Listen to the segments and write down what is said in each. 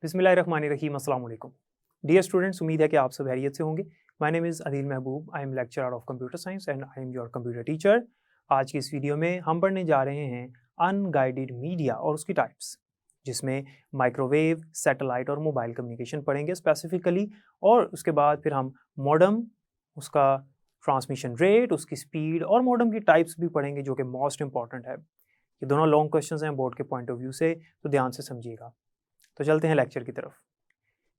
बिस्मिल्लाहिर्रहमानिर्रहीम, अस्सलाम वालेकुम। डियर स्टूडेंट्स, उम्मीद है कि आप सब खैरियत से होंगे। My name is Adeel Mehboob, I am lecturer of computer science and I am your computer teacher. आज की इस वीडियो में हम पढ़ने जा रहे हैं अनगाइडेड मीडिया और उसकी टाइप्स, जिसमें माइक्रोवेव, सैटेलाइट और मोबाइल कम्युनिकेशन पढ़ेंगे स्पेसिफिकली। और उसके बाद फिर हम मॉडेम, उसका ट्रांसमिशन रेट, उसकी स्पीड और मॉडेम की टाइप्स भी पढ़ेंगे, जो कि मोस्ट इंपॉर्टेंट है। ये दोनों लॉन्ग क्वेश्चंस हैं बोर्ड के पॉइंट ऑफ व्यू से, तो ध्यान से समझिएगा। तो चलते हैं लेक्चर की तरफ।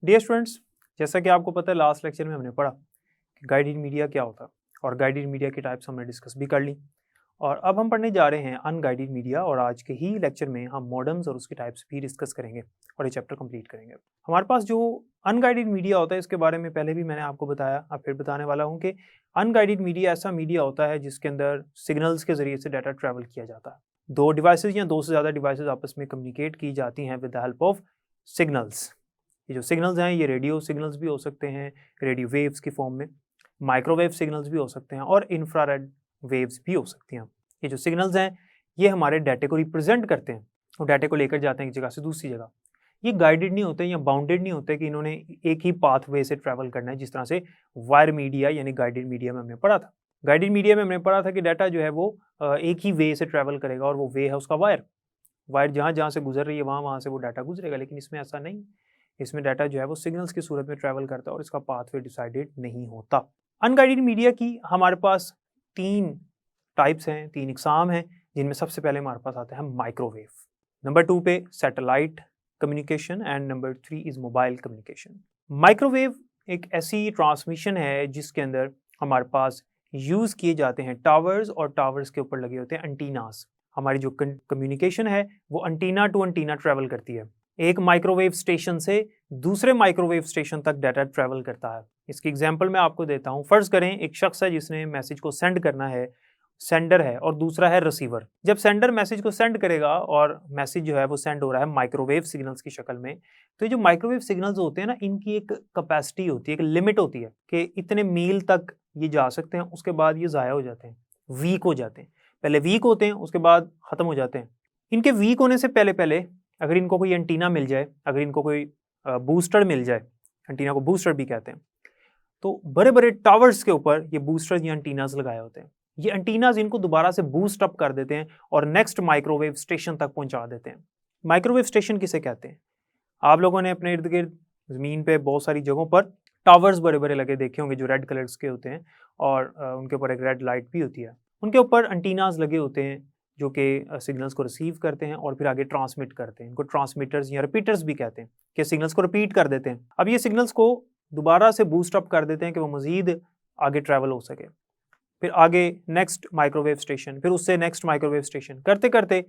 डियर स्टूडेंट्स, जैसा कि आपको पता है, लास्ट लेक्चर में हमने पढ़ा कि गाइडेड मीडिया क्या होता है और गाइडेड मीडिया की टाइप्स हमने डिस्कस भी कर ली। और अब हम पढ़ने जा रहे हैं अनगाइडेड मीडिया, और आज के ही लेक्चर में हम मॉडेम्स और उसकी टाइप्स भी डिस्कस करेंगे और ये चैप्टर कंप्लीट करेंगे। हमारे पास जो अनगाइडेड मीडिया होता है, इसके बारे में पहले भी मैंने आपको बताया, अब फिर बताने वाला हूँ कि अनगाइडेड मीडिया ऐसा मीडिया होता है जिसके अंदर सिग्नल्स के जरिए से डाटा ट्रैवल किया जाता है। दो डिवाइसेज या दो से ज़्यादा डिवाइसेज आपस में कम्युनिकेट की जाती हैं with the help of signals. ये जो सिग्नल्स हैं, ये रेडियो सिग्नल्स भी हो सकते हैं, रेडियो वेव्स की फॉर्म में, माइक्रोवेव सिग्नल्स भी हो सकते हैं और इंफ्रारेड वेव्स भी हो सकती हैं। ये जो सिग्नल्स हैं, ये हमारे डाटे को रिप्रेजेंट करते हैं और डाटे को लेकर जाते हैं एक जगह से दूसरी जगह। ये गाइडेड नहीं होते या बाउंडेड नहीं होते कि इन्होंने एक ही पाथवे से ट्रैवल करना है, जिस तरह से वायर मीडिया यानी गाइडेड मीडिया में हमने पढ़ा था। गाइडेड मीडिया में हमने पढ़ा था कि डाटा जो है वो एक ही वे से ट्रैवल करेगा और वो वे है उसका वायर। वायर जहाँ जहाँ से गुजर रही है वहाँ से वो डाटा गुजरेगा, लेकिन इसमें ऐसा नहीं। इसमें डाटा जो है वो सिग्नल्स की सूरत में ट्रैवल करता है और इसका पाथवे डिसाइडेड नहीं होता। अनगाइडेड मीडिया की हमारे पास तीन टाइप्स हैं, तीन इकसाम हैं, जिनमें सबसे पहले हमारे पास आता है माइक्रोवेव, नंबर 2 पे satellite communication and number 3 is mobile communication. Microwave एक ऐसी ट्रांसमिशन है जिसके अंदर हमारे पास यूज किए जाते हैं टावर्स, और टावर्स के ऊपर लगे होते हैं एंटीनास। हमारी जो कम्युनिकेशन है वो एंटीना टू एंटीना ट्रैवल करती है। एक माइक्रोवेव स्टेशन से दूसरे माइक्रोवेव स्टेशन तक डाटा ट्रैवल करता है। इसकी एग्जांपल मैं आपको देता हूं। फर्ज करें एक शख्स है जिसने मैसेज को सेंड करना है, सेंडर है, और दूसरा है रिसीवर। जब सेंडर मैसेज को सेंड करेगा और मैसेज जो है वो सेंड हो रहा है माइक्रोवेव सिग्नल्स की शक्ल में, तो ये जो माइक्रोवेव सिग्नल्स होते हैं ना, इनकी एक कैपेसिटी होती है, एक लिमिट होती है कि इतने मील तक ये जा सकते हैं, उसके बाद ये ज़ाया हो जाते हैं, वीक हो जाते हैं। पहले वीक होते हैं, उसके बाद ख़त्म हो जाते हैं। इनके वीक होने से पहले पहले अगर इनको कोई एंटीना मिल जाए, अगर इनको कोई बूस्टर मिल जाए, एंटीना को बूस्टर भी कहते हैं, तो बड़े बड़े टावर्स के ऊपर ये बूस्टर या एंटीनाज लगाए होते हैं। ये एंटीनाज इनको दोबारा से बूस्ट अप कर देते हैं और नेक्स्ट माइक्रोवेव स्टेशन तक पहुंचा देते हैं। माइक्रोवेव स्टेशन किसे कहते हैं? आप लोगों ने अपने इर्द गिर्द ज़मीन पे बहुत सारी जगहों पर टावर्स बड़े बड़े लगे देखे होंगे, जो रेड कलर्स के होते हैं, और उनके ऊपर एक रेड लाइट भी होती है। उनके ऊपर एंटीनाज लगे होते हैं जो कि सिग्नल्स को रिसीव करते हैं और फिर आगे ट्रांसमिट करते हैं। इनको ट्रांसमीटर्स या रिपीटर्स भी कहते हैं, कि सिग्नल्स को रिपीट कर देते हैं। अब ये सिग्नल्स को दोबारा से बूस्ट अप कर देते हैं कि वो मज़ीद आगे ट्रैवल हो सके। फिर आगे नेक्स्ट माइक्रोवेव स्टेशन, फिर उससे नेक्स्ट माइक्रोवेव स्टेशन, करते करते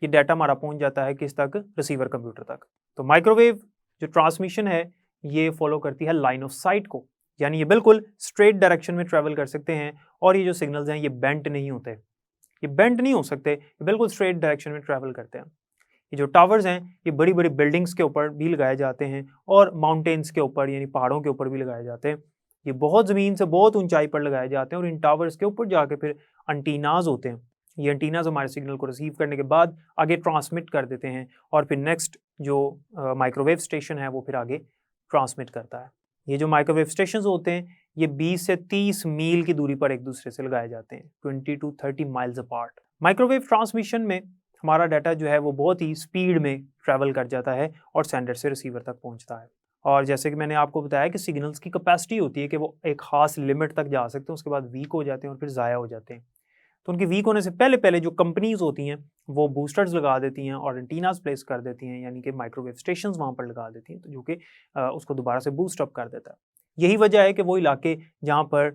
ये डाटा हमारा पहुंच जाता है किस तक? रिसीवर कंप्यूटर तक। तो माइक्रोवेव जो ट्रांसमिशन है ये फॉलो करती है लाइन ऑफ साइट को, यानी ये बिल्कुल स्ट्रेट डायरेक्शन में ट्रैवल कर सकते हैं, और ये जो सिग्नल्स हैं ये बेंट नहीं होते, ये बेंट नहीं हो सकते, ये बिल्कुल स्ट्रेट डायरेक्शन में ट्रैवल करते हैं। ये जो टावर्स हैं ये बड़ी बड़ी बिल्डिंग्स के ऊपर भी लगाए जाते हैं और माउंटेन्स के ऊपर यानी पहाड़ों के ऊपर भी लगाए जाते हैं। ये बहुत ज़मीन से बहुत ऊंचाई पर लगाए जाते हैं और इन टावर्स के ऊपर जाके फिर एंटीनाज होते हैं। ये एंटीनाज हमारे सिग्नल को रिसीव करने के बाद आगे ट्रांसमिट कर देते हैं और फिर नेक्स्ट जो माइक्रोवेव स्टेशन है वो फिर आगे ट्रांसमिट करता है। ये जो माइक्रोवेव स्टेशन होते हैं ये 20 से 30 मील की दूरी पर एक दूसरे से लगाए जाते हैं, 20 to 30 miles apart. Microwave transmission में हमारा डाटा जो है वो बहुत ही स्पीड में ट्रैवल कर जाता है और सेंडर से रिसीवर तक पहुंचता है। और जैसे कि मैंने आपको बताया कि सिग्नल्स की कैपेसिटी होती है कि वो एक खास लिमिट तक जा सकते हैं, उसके बाद वीक हो जाते हैं और फिर ज़ाया हो जाते हैं। तो उनके वीक होने से पहले पहले जो कंपनीज होती हैं वो बूस्टर्स लगा देती हैं और एंटीनास प्लेस कर देती हैं, यानी कि माइक्रोवेव स्टेशंस वहाँ पर लगा देती हैं, तो जो कि उसको दोबारा से बूस्ट अप कर देता है। यही वजह है कि वो इलाके जहाँ पर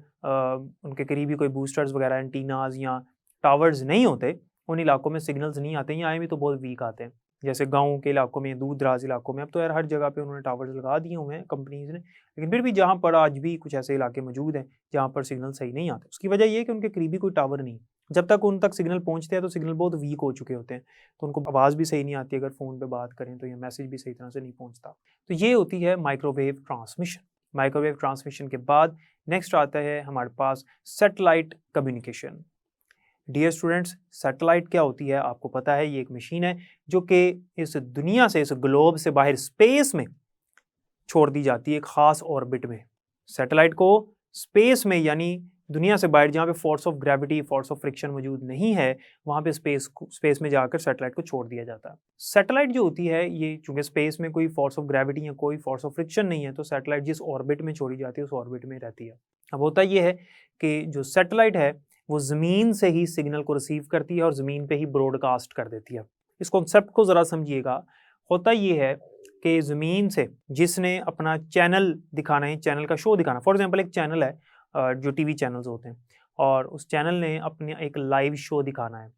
उनके करीबी कोई बूस्टर्स वगैरह, एंटीनाज या टावर्स नहीं होते, उन इलाकों में सिग्नल्स नहीं आते, या आए भी तो बहुत वीक आते हैं। जैसे गाँव के इलाकों में, दूर दराज इलाकों में, अब तो यार हर जगह पे उन्होंने टावर्स लगा दिए हुए हैं कंपनीज ने, लेकिन फिर भी जहाँ पर आज भी कुछ ऐसे इलाके मौजूद हैं जहाँ पर सिग्नल सही नहीं आते, उसकी वजह ये है कि उनके करीबी कोई टावर नहीं। जब तक उन तक सिग्नल पहुँचते हैं तो सिग्नल बहुत वीक हो चुके होते हैं, तो उनको आवाज़ भी सही नहीं आती, अगर फ़ोन पे बात करें तो, या मैसेज भी सही तरह से नहीं पहुँचता। तो ये होती है माइक्रोवेव ट्रांसमिशन। माइक्रोवेव ट्रांसमिशन के बाद नेक्स्ट आता है हमारे पास satellite communication. Dear students, satellite क्या होती है आपको पता है? ये एक मशीन है जो कि इस दुनिया से, इस ग्लोब से बाहर स्पेस में छोड़ दी जाती है एक ख़ास ऑर्बिट में। सैटेलाइट को स्पेस में यानी दुनिया से बाहर जहाँ पे force of gravity, force of friction मौजूद नहीं है, वहाँ पे स्पेस में जाकर सैटेलाइट को छोड़ दिया जाता है। सैटेलाइट जो होती है ये चूँकि स्पेस में कोई फोर्स ऑफ ग्रेविटी या कोई फोर्स ऑफ फ्रिक्शन नहीं है, तो सैटेलाइट जिस ऑर्बिट में छोड़ी जाती है उस ऑर्बिट में रहती है। अब होता ये है कि जो सैटेलाइट है वो ज़मीन से ही सिग्नल को रिसीव करती है और ज़मीन पे ही ब्रॉडकास्ट कर देती है। इस कॉन्सेप्ट को ज़रा समझिएगा। होता ये है कि ज़मीन से जिसने अपना चैनल दिखाना है, चैनल का शो दिखाना, फॉर एग्जांपल एक चैनल है जो टीवी चैनल्स होते हैं और उस चैनल ने अपने एक लाइव शो दिखाना है,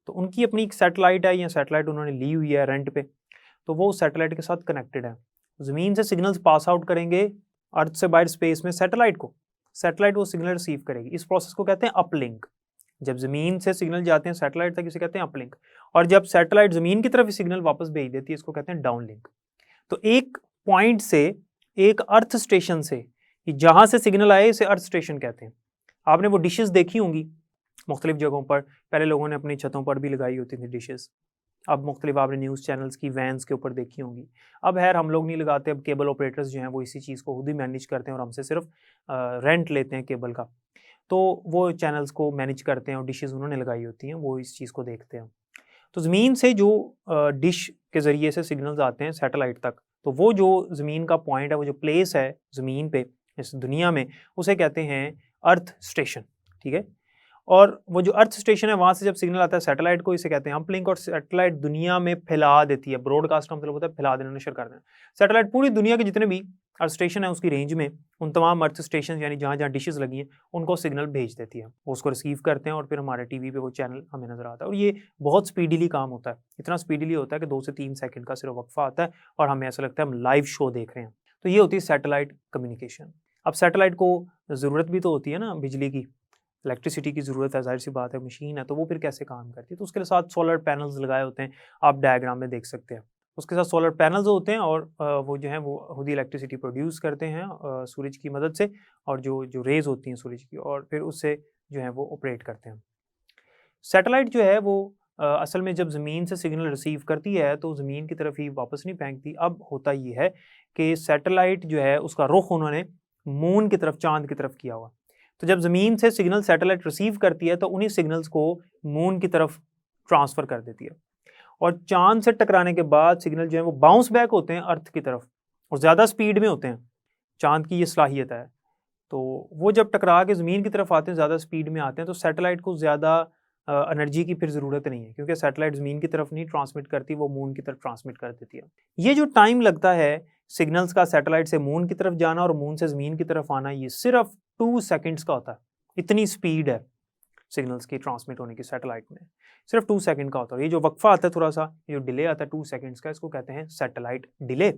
तो उनकी अपनी एक सैटेलाइट है या सैटेलाइट उन्होंने ली हुई है रेंट पे, तो वो सैटेलाइट के साथ कनेक्टेड है। ज़मीन से सिग्नल्स पास आउट करेंगे अर्थ से बाहर स्पेस में सैटेलाइट को, सैटेलाइट वो सिग्नल रिसीव करेगी। इस प्रोसेस को कहते हैं अपलिंक। जब ज़मीन से सिग्नल जाते हैं सैटेलाइट तक, इसे कहते हैं अपलिंक, और जब सैटेलाइट ज़मीन की तरफ सिग्नल वापस भेज देती है इसको कहते हैं डाउनलिंक। तो एक पॉइंट से, एक अर्थ स्टेशन से, जहाँ से सिग्नल आए इसे अर्थ स्टेशन कहते हैं। आपने वो डिशेस देखी होंगी मुख्तलिफ जगहों पर, पहले लोगों ने अपनी छतों पर भी लगाई होती थी डिशेस, अब मुख्तलिफ आपने न्यूज़ चैनल्स की वैन्स के ऊपर देखी होंगी। अब खैर हम लोग नहीं लगाते, अब केबल ऑपरेटर्स जो हैं वो इसी चीज़ को खुद ही मैनेज करते हैं और हमसे सिर्फ रेंट लेते हैं केबल का, तो वो चैनल्स को मैनेज करते हैं और डिशेस उन्होंने लगाई होती हैं, वो इस चीज़ को देखते हैं। तो ज़मीन से जो डिश के ज़रिए से सिग्नल्स आते हैं सैटेलाइट तक, तो वो जो ज़मीन का पॉइंट है, वो जो प्लेस है ज़मीन पे इस दुनिया में, उसे कहते हैं अर्थ स्टेशन, ठीक है। और वो जो अर्थ स्टेशन है वहाँ से जब सिग्नल आता है सैटेलाइट को, इसे कहते हैं अपलिंक, और सैटेलाइट दुनिया में फैला देती है। ब्रॉडकास्ट का मतलब होता है फैला देना, नशर कर देना। सैटेलाइट पूरी दुनिया के जितने भी अर्थ स्टेशन है उसकी रेंज में, उन तमाम अर्थ स्टेशन यानी जहाँ जहाँ डिशेस लगी हैं उनको सिग्नल भेज देती है, वो उसको रिसीव करते हैं और फिर हमारे टीवी पे वो चैनल हमें नजर आता है। और ये बहुत स्पीडीली काम होता है, इतना स्पीडीली होता है कि 2 से 3 सेकंड का सिर्फ वक्फा आता है और हमें ऐसा लगता है हम लाइव शो देख रहे हैं। तो ये होती है सैटेलाइट कम्युनिकेशन। अब सैटेलाइट को ज़रूरत भी तो होती है ना बिजली की, इलेक्ट्रिसिटी की ज़रूरत है, जाहिर सी बात है, मशीन है, तो वो फिर कैसे काम करती है, तो उसके साथ सोलर पैनल्स लगाए होते हैं, आप डायग्राम में देख सकते हैं। उसके साथ सोलर पैनल्स होते हैं और वो जो है वो खुद ही इलेक्ट्रिसिटी प्रोड्यूस करते हैं सूरज की मदद से, और जो रेज़ होती हैं सूरज की, और फिर उससे जो है वो ऑपरेट करते हैं। सैटेलाइट जो है वो असल में जब ज़मीन से सिग्नल रिसीव करती है तो ज़मीन की तरफ ही वापस नहीं फेंकती। अब होता ये है कि सैटेलाइट जो है उसका रुख उन्होंने मून की तरफ, चाँद की तरफ किया हुआ। तो जब ज़मीन से सिग्नल सैटेलाइट रिसीव करती है तो उन्हीं सिग्नल्स को मून की तरफ ट्रांसफ़र कर देती है, और चाँद से टकराने के बाद सिग्नल जो है वो बाउंस बैक होते हैं अर्थ की तरफ और ज़्यादा स्पीड में होते हैं। चाँद की ये सलाहियत है। तो वो जब टकरा के ज़मीन की तरफ आते हैं, ज़्यादा स्पीड में आते हैं, तो सैटेलाइट को ज़्यादा एनर्जी की फिर ज़रूरत नहीं है, क्योंकि सैटेलाइट ज़मीन की तरफ नहीं ट्रांसमिट करती, वो मून की तरफ ट्रांसमिट कर देती है। ये जो टाइम लगता है सिग्नल्स का सैटेलाइट से मून की तरफ जाना और मून से ज़मीन की तरफ आना, ये सिर्फ 2 सेकंड्स का होता है। इतनी स्पीड है सिग्नल्स की ट्रांसमिट होने की सैटेलाइट में, सिर्फ 2 सेकंड का होता है। ये जो वक्फा आता है थोड़ा सा, ये जो डिले आता है 2 सेकंड्स का, इसको कहते हैं सैटेलाइट डिले।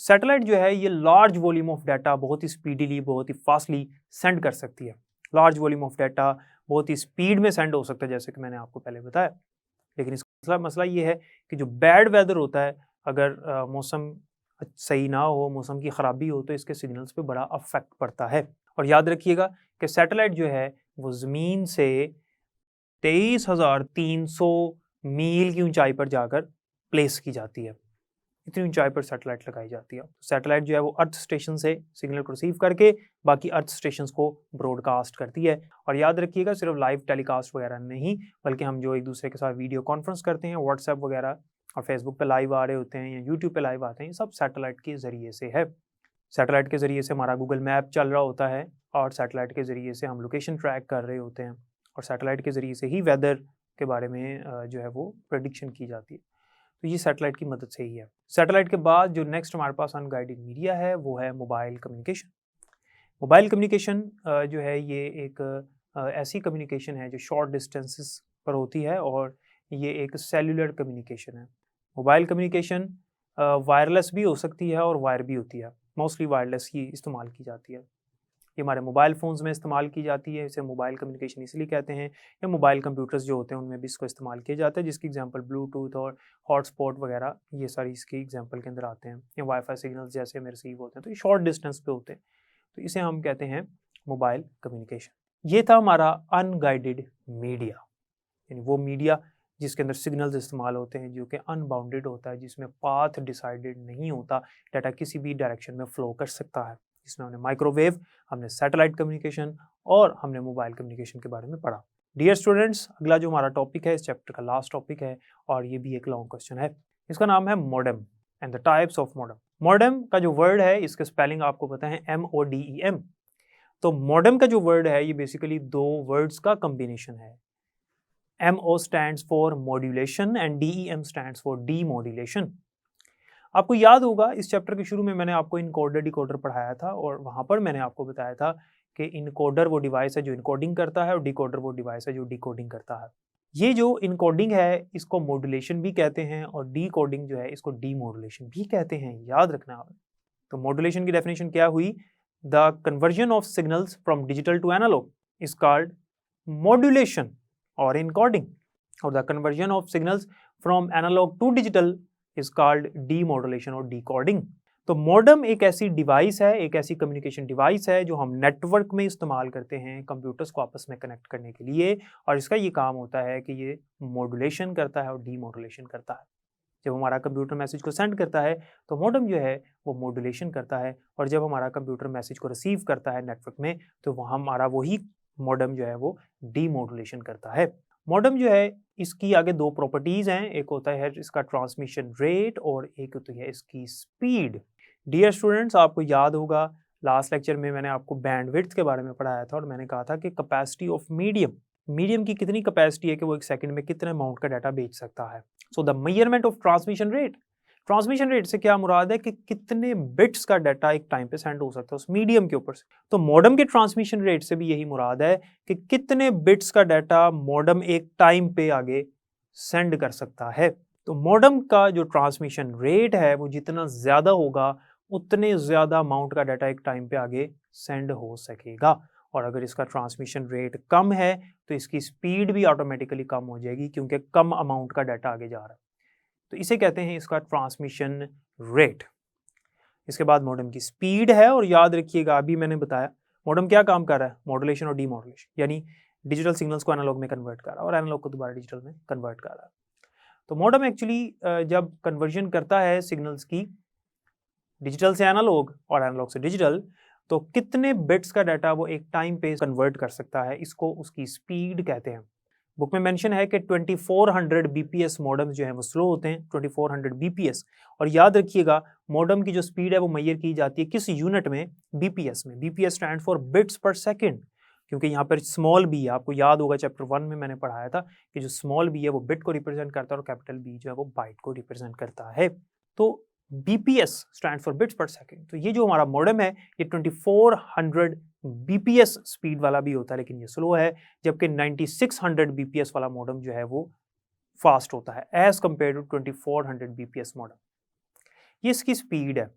सैटेलाइट जो है ये लार्ज वॉल्यूम ऑफ डाटा बहुत ही स्पीडीली, बहुत ही फास्टली सेंड कर सकती है। लार्ज वॉल्यूम ऑफ डाटा बहुत ही स्पीड में सेंड हो सकता है, जैसे कि मैंने आपको पहले बताया। लेकिन इसका मसला ये है कि जो बैड वेदर होता है, अगर मौसम सही ना हो, मौसम की ख़राबी हो, तो इसके सिग्नल्स पे बड़ा अफेक्ट पड़ता है। और याद रखिएगा कि सैटेलाइट जो है वो ज़मीन से 23,300 मील की ऊंचाई पर जाकर प्लेस की जाती है। इतनी ऊंचाई पर सैटेलाइट लगाई जाती है। सैटेलाइट जो है वो अर्थ स्टेशन से सिग्नल को रिसीव करके बाकी अर्थ स्टेशंस को ब्रॉडकास्ट करती है। और याद रखिएगा सिर्फ लाइव टेलीकास्ट वगैरह नहीं, बल्कि हम जो एक दूसरे के साथ वीडियो कॉन्फ्रेंस करते हैं, व्हाट्सएप वगैरह और फेसबुक पे लाइव आ रहे होते हैं या यूट्यूब पे लाइव आते हैं, ये सब सैटेलाइट के ज़रिए से है। सैटेलाइट के ज़रिए से हमारा गूगल मैप चल रहा होता है, और सैटेलाइट के ज़रिए से हम लोकेशन ट्रैक कर रहे होते हैं, और सैटेलाइट के ज़रिए से ही वेदर के बारे में जो है वो प्रेडिक्शन की जाती है। तो ये सैटेलाइट की मदद से ही है। सैटेलाइट के बाद जो नेक्स्ट हमारे पास अनगाइडेड मीडिया है वो है मोबाइल कम्युनिकेशन। मोबाइल कम्युनिकेशन जो है ये एक ऐसी कम्युनिकेशन है जो शॉर्ट डिस्टेंसेस पर होती है, और ये एक सेलुलर कम्युनिकेशन है। मोबाइल कम्युनिकेशन वायरलेस भी हो सकती है और वायर भी होती है। मोस्टली वायरलेस ही इस्तेमाल की जाती है। ये हमारे मोबाइल फ़ोन्स में इस्तेमाल की जाती है, इसे मोबाइल कम्युनिकेशन इसलिए कहते हैं। या मोबाइल कंप्यूटर्स जो होते हैं उनमें भी इसको इस्तेमाल किया जाता है, जिसकी एग्जांपल ब्लूटूथ और हॉटस्पॉट वगैरह ये सारी इसकी एग्जांपल के अंदर आते हैं। या वाईफाई सिग्नल्स जैसे में रिसीव होते हैं, तो ये शॉर्ट डिस्टेंस पे होते हैं, तो इसे हम कहते हैं मोबाइल कम्युनिकेशन। ये था हमारा अनगाइडेड मीडिया, यानी वो मीडिया जिसके अंदर सिग्नल्स इस्तेमाल होते हैं, जो कि अनबाउंडेड होता है, जिसमें पाथ डिसाइडेड नहीं होता, डाटा किसी भी डायरेक्शन में फ़्लो कर सकता है। इसमें हमने माइक्रोवेव, हमने सैटेलाइट कम्युनिकेशन और हमने मोबाइल कम्युनिकेशन के बारे में पढ़ा। डियर स्टूडेंट्स, अगला जो हमारा टॉपिक है, इस चैप्टर का लास्ट टॉपिक है और ये भी एक लॉन्ग क्वेश्चन है। इसका नाम है modem and the types of modem. Modem का जो वर्ड है, इसके स्पेलिंग आपको पता है MODEM। तो मॉडेम का जो वर्ड है, ये बेसिकली दो वर्ड्स का कॉम्बिनेशन है। MO stands for modulation and DEM stands for demodulation। आपको याद होगा इस चैप्टर के शुरू में मैंने आपको इनकोडर डिकोडर पढ़ाया था और वहाँ पर मैंने आपको बताया था कि इनकोडर वो डिवाइस है जो इनकोडिंग करता है और डिकोडर वो डिवाइस है जो डिकोडिंग करता है। ये जो इनकोडिंग है इसको मॉड्यूलेशन भी कहते हैं और डिकोडिंग जो है इसको डीमॉड्यूलेशन भी कहते हैं, याद रखना आपने। तो मॉड्यूलेशन की डेफिनेशन क्या हुई? The conversion of signals from digital to analogue is called modulation और encoding, और the conversion of signals from analog to digital is called demodulation और decoding। तो मॉडेम एक ऐसी डिवाइस है, एक ऐसी कम्युनिकेशन डिवाइस है जो हम नेटवर्क में इस्तेमाल करते हैं कंप्यूटर्स को आपस में कनेक्ट करने के लिए, और इसका ये काम होता है कि ये मॉड्यूलेशन करता है और डीमॉड्यूलेशन करता है। जब हमारा कंप्यूटर मैसेज को सेंड करता है तो मॉडेम जो है वो मॉड्यूलेशन करता है, और जब हमारा कंप्यूटर मैसेज को रिसीव करता है नेटवर्क में तो वो हमारा वही मॉडेम जो है वो डीमॉड्यूलेशन करता है। मॉडेम जो है इसकी आगे दो प्रॉपर्टीज हैं, एक होता है इसका ट्रांसमिशन रेट और एक होती है इसकी स्पीड। डियर स्टूडेंट्स, आपको याद होगा लास्ट लेक्चर में मैंने आपको बैंडविड्थ के बारे में पढ़ाया था और मैंने कहा था कि कैपेसिटी ऑफ मीडियम की कितनी कैपेसिटी है कि वो एक सेकंड में कितने अमाउंट का डाटा भेज सकता है। So the measurement of transmission rate से क्या मुराद है कि कितने बिट्स का डाटा एक टाइम पे सेंड हो सकता है उस मीडियम के ऊपर से। तो मॉडेम के ट्रांसमिशन रेट से भी यही मुराद है कि कितने बिट्स का डाटा मॉडेम एक टाइम पे आगे सेंड कर सकता है। तो मॉडेम का जो ट्रांसमिशन रेट है वो जितना ज़्यादा होगा उतने ज़्यादा अमाउंट का डाटा एक टाइम पे आगे सेंड हो सकेगा, और अगर इसका ट्रांसमिशन रेट कम है तो इसकी स्पीड भी ऑटोमेटिकली कम हो जाएगी क्योंकि कम अमाउंट का डाटा आगे जा रहा है। तो इसे कहते हैं इसका ट्रांसमिशन रेट। इसके बाद मॉडेम की स्पीड है, और याद रखिएगा अभी मैंने बताया मॉडेम क्या काम कर रहा है, मॉड्यूलेशन और डीमॉड्यूलेशन, यानी डिजिटल सिग्नल्स को एनालॉग में कन्वर्ट कर रहा है और एनालॉग को दोबारा डिजिटल में कन्वर्ट कर रहा है। तो मॉडेम एक्चुअली जब कन्वर्जन करता है सिग्नल्स की डिजिटल से एनालॉग और एनालॉग से डिजिटल, तो कितने बिट्स का डाटा वो एक टाइम पे कन्वर्ट कर सकता है, इसको उसकी स्पीड कहते हैं। बुक में मेंशन है कि 2400 बीपीएस मॉडेम्स जो हैं वो स्लो होते हैं, 2400 बीपीएस। और याद रखिएगा मॉडेम की जो स्पीड है वो मेजर की जाती है किस यूनिट में? बीपीएस में। बीपीएस स्टैंड फॉर बिट्स पर सेकंड, क्योंकि यहाँ पर स्मॉल बी है, आपको याद होगा चैप्टर 1 में मैंने पढ़ाया था कि जो स्मॉल बी है वो बिट को रिप्रेजेंट करता है और कैपिटल बी जो है वो बाइट को रिप्रेजेंट करता है। तो BPS स्टैंड फॉर बिट्स पर सेकंड। तो ये जो हमारा मॉडेम है ये 2400 BPS स्पीड वाला भी होता है लेकिन ये स्लो है, जबकि 9600 BPS वाला मॉडेम जो है वो फास्ट होता है as compared to 2400 BPS modem. ये इसकी स्पीड है,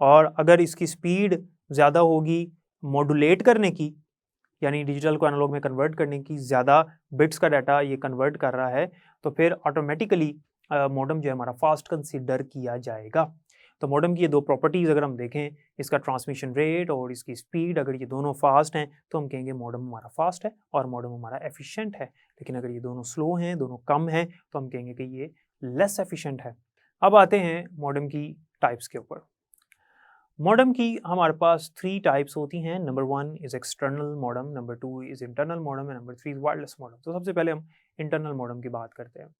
और अगर इसकी स्पीड ज़्यादा होगी मॉड्यूलेट करने की, यानी डिजिटल को एनालॉग में कन्वर्ट करने की, ज़्यादा बिट्स का डाटा ये कन्वर्ट कर रहा है, तो फिर ऑटोमेटिकली मॉडेम जो है हमारा फास्ट कंसीडर किया जाएगा। तो मॉडेम की ये दो प्रॉपर्टीज़ अगर हम देखें, इसका ट्रांसमिशन रेट और इसकी स्पीड, अगर ये दोनों फास्ट हैं तो हम कहेंगे मॉडेम हमारा फास्ट है और मॉडेम हमारा एफिशिएंट है। लेकिन अगर ये दोनों स्लो हैं, दोनों कम हैं, तो हम कहेंगे कि ये लेस एफिशिएंट है। अब आते हैं मॉडेम की टाइप्स के ऊपर। मॉडेम की हमारे पास 3 टाइप्स होती हैं। Number 1 is external modem, number 2 is internal modem and number 3 is wireless modem. तो सबसे पहले हम इंटरनल मॉडेम की बात करते हैं।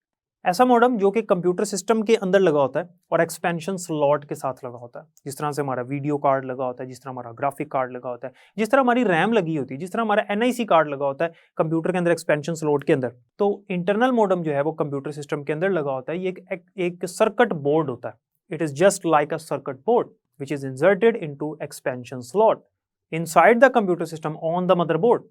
ऐसा मॉडेम जो कि कंप्यूटर सिस्टम के अंदर लगा होता है और एक्सपेंशन स्लॉट के साथ लगा होता है, जिस तरह से हमारा वीडियो कार्ड लगा होता है, जिस तरह हमारा ग्राफिक कार्ड लगा होता है, जिस तरह हमारी रैम लगी होती है, जिस तरह हमारा NIC कार्ड लगा होता है कंप्यूटर के अंदर एक्सपेंशन स्लॉट के अंदर। तो इंटरनल मॉडेम जो है वो कंप्यूटर सिस्टम के अंदर लगा होता है। ये एक सर्किट बोर्ड होता है। It is just like a circuit board which is inserted into expansion slot inside the computer system on the motherboard।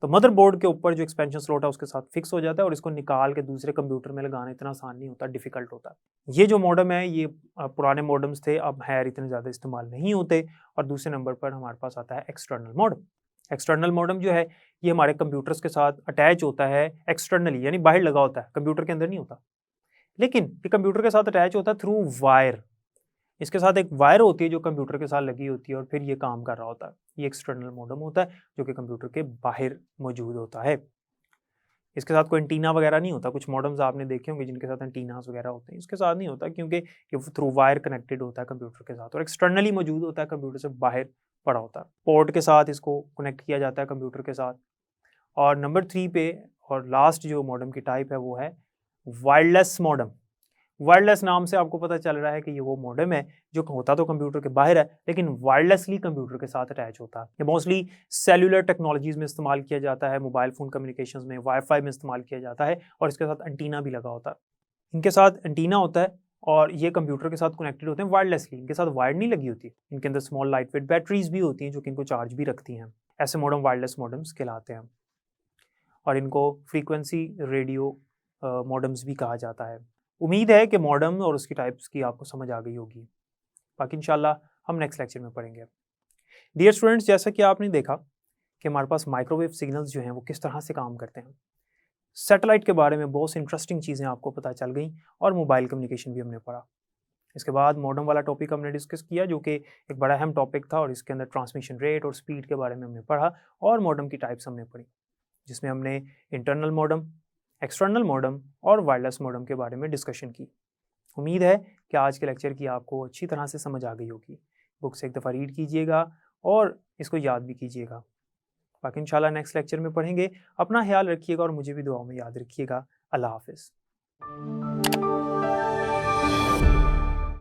तो मदरबोर्ड के ऊपर जो एक्सपेंशन स्लॉट है उसके साथ फिक्स हो जाता है और इसको निकाल के दूसरे कंप्यूटर में लगाना इतना आसान नहीं होता, डिफिकल्ट होता है। ये जो मॉडेम है ये पुराने मॉडेम्स थे, अब खैर इतने ज़्यादा इस्तेमाल नहीं होते। और दूसरे नंबर पर हमारे पास आता है एक्सटर्नल मॉडेम। एक्सटर्नल मॉडेम जो है ये हमारे कंप्यूटर्स के साथ अटैच होता है एक्सटर्नली, यानी बाहर लगा होता है, कंप्यूटर के अंदर नहीं होता, लेकिन ये कंप्यूटर के साथ अटैच होता है थ्रू वायर। इसके साथ एक वायर होती है जो कंप्यूटर के साथ लगी होती है और फिर ये काम कर रहा होता है। ये एक्सटर्नल मॉडेम होता है जो कि कंप्यूटर के बाहर मौजूद होता है। इसके साथ कोई एंटीना वगैरह नहीं होता। कुछ मॉडेम्स आपने देखे होंगे जिनके साथ एंटीनास वगैरह होते हैं, इसके साथ नहीं होता क्योंकि ये थ्रू वायर कनेक्टेड होता है कंप्यूटर के साथ और एक्सटर्नली मौजूद होता है, कंप्यूटर से बाहर पड़ा होता है। पोर्ट के साथ इसको कनेक्ट किया जाता है कंप्यूटर के साथ। और नंबर 3 पे और लास्ट जो मॉडेम की टाइप है वो है वायरलेस मॉडेम। वायरलेस नाम से आपको पता चल रहा है कि ये वो मॉडेम है जो होता तो कंप्यूटर के बाहर है लेकिन वायरलेसली कंप्यूटर के साथ अटैच होता है। ये मोस्टली सेलुलर टेक्नोलॉजीज में इस्तेमाल किया जाता है, मोबाइल फ़ोन कम्युनिकेशंस में, वाईफाई में इस्तेमाल किया जाता है और इसके साथ एंटीना भी लगा होता है। इनके साथ एंटीना होता है और ये कंप्यूटर के साथ कनेक्टेड होते हैं वायरलेसली। इनके साथ वायर नहीं लगी होती। इनके अंदर स्मॉल लाइट वेट बैटरीज भी होती हैं जो कि इनको चार्ज भी रखती हैं। ऐसे मॉडेम वायरलेस मॉडेम्स कहलाते हैं और इनको फ्रीक्वेंसी रेडियो मॉडेम्स भी कहा जाता है। उम्मीद है कि मॉडेम और उसकी टाइप्स की आपको समझ आ गई होगी। बाकी इंशाल्लाह हम नेक्स्ट लेक्चर में पढ़ेंगे। डियर स्टूडेंट्स, जैसा कि आपने देखा कि हमारे पास माइक्रोवेव सिग्नल्स जो हैं वो किस तरह से काम करते हैं। सैटेलाइट के बारे में बहुत सी इंटरेस्टिंग चीज़ें आपको पता चल गई और मोबाइल कम्युनिकेशन भी हमने पढ़ा। इसके बाद मॉडेम वाला टॉपिक हमने डिस्कस किया जो कि एक बड़ा अहम टॉपिक था और इसके अंदर ट्रांसमिशन रेट और स्पीड के बारे में हमने पढ़ा और मॉडेम की टाइप्स हमने पढ़ी, जिसमें हमने इंटरनल मॉडेम, एक्सटर्नल मॉडेम और वायरलेस मॉडेम के बारे में डिस्कशन की। उम्मीद है कि आज के लेक्चर की आपको अच्छी तरह से समझ आ गई होगी। बुक से एक दफ़ा रीड कीजिएगा और इसको याद भी कीजिएगा। बाकी इंशाल्लाह नेक्स्ट लेक्चर में पढ़ेंगे। अपना ख्याल रखिएगा और मुझे भी दुआओं में याद रखिएगा। अल्लाह हाफ़िज़।